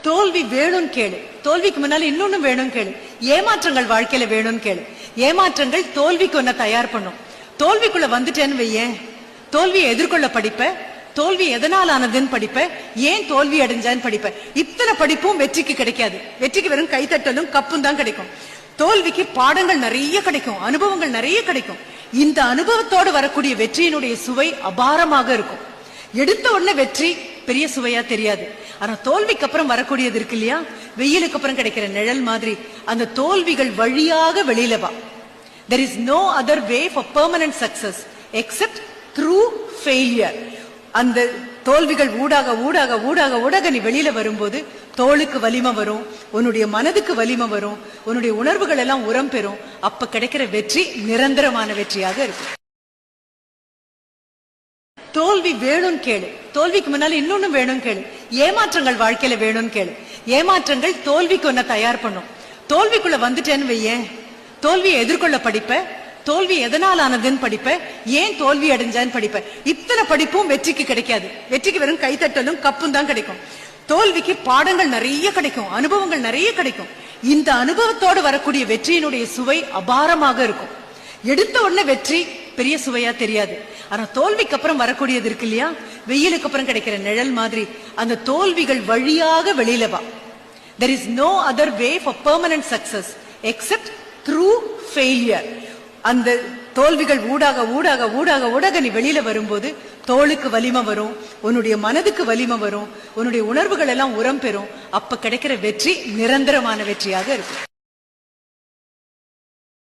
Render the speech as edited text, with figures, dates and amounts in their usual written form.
தோல்வி வேணும் கேளு, தோல்விக்கு முன்னால இன்னொன்னு வேணும் கேளு. ஏமாற்றங்கள் வாழ்க்கையில வேணும்னு கேளு. ஏமாற்றங்கள் தோல்விக்கு ஒன்ன தயார் பண்ணும். தோல்விக்குள்ள வந்துட்டேன்னு வையேன், தோல்வியை எதிர்கொள்ள படிப்ப, தோல்வி எதனால் ஆனதுன்னு படிப்ப, ஏன் தோல்வி அடைஞ்சான்னு படிப்ப. இத்தனை படிப்பும் வெற்றிக்கு கிடைக்காது. வெற்றிக்கு வெறும் கைத்தட்டலும் கப்பும் தான் கிடைக்கும். தோல்விக்கு பாடங்கள் நிறைய கிடைக்கும், அனுபவங்கள் நிறைய கிடைக்கும். இந்த அனுபவத்தோடு வரக்கூடிய வெற்றியினுடைய சுவை அபாரமாக இருக்கும். எடுத்த உடனே வெற்றி பெரிய சுவையா தெரியாது. ஆனா தோல்விக்கு அப்புறம் வரக்கூடியது இருக்கு இல்லையா, வெயிலுக்கு அப்புறம் கிடைக்கிற நிழல் மாதிரி அந்த தோல்விகள் வழியாக வெளியில வா. There is no other way for permanent success except through failure. அந்த தோல்விகள் ஊடாக ஊடாக ஊடாக ஊடாக நீ வெளியில வரும்போது தோளுக்கு வலிமை வரும், உன்னுடைய மனதுக்கு வலிமை வரும், உன்னுடைய உணர்வுகள் எல்லாம் உரம் பெறும். அப்ப கிடைக்கிற வெற்றி நிரந்தரமான வெற்றியாக இருக்கும். தோல்வி வேணும் கேளு, தோல்விக்கு முன்னால இன்னொன்னு வேணும் கேளு. ஏமாற்றங்கள் வாழ்க்கையில வேணும் கேளு. ஏமாற்றங்கள் தோல்விக்கு ஒன்ன தயார் பண்ணும். தோல்விக்குள்ள வந்துட்டேன்னு வையேன், தோல்வியை எதிர்கொள்ள படிப்ப, தோல்வி எதனால் ஆனதுன்னு படிப்ப, ஏன் தோல்வி அடைஞ்சான்னு படிப்ப. இத்தனை படிப்பும் வெற்றிக்கு கிடைக்காது. வெற்றிக்கு வெறும் கைத்தட்டலும் கப்பும் தான் கிடைக்கும். தோல்விக்கு பாடங்கள் நிறைய கிடைக்கும், அனுபவங்கள் நிறைய கிடைக்கும். இந்த அனுபவத்தோடு வரக்கூடிய வெற்றியினுடைய சுவை அபாரமாக இருக்கும். எடுத்த உடனே வெற்றி பெரிய சுவையா தெரியாது. ஆனா தோல்விக்கு அப்புறம் வரக்கூடியது இருக்கு இல்லையா, வெயிலுக்கு அப்புறம் கிடைக்கிற நிழல் மாதிரி அந்த தோல்விகள் வழியாக வெளியில வா. There is no other way for permanent success except through failure. அந்த தோல்விகள் ஊடாக ஊடாக ஊடாக ஊடாக நீ வெளியில வரும்போது தோளுக்கு வலிமை வரும், உன்னுடைய மனதுக்கு வலிமை வரும், உன்னுடைய உணர்வுகள் எல்லாம் உரம் பெறும். அப்ப கிடைக்கிற வெற்றி நிரந்தரமான வெற்றியாக இருக்கும்.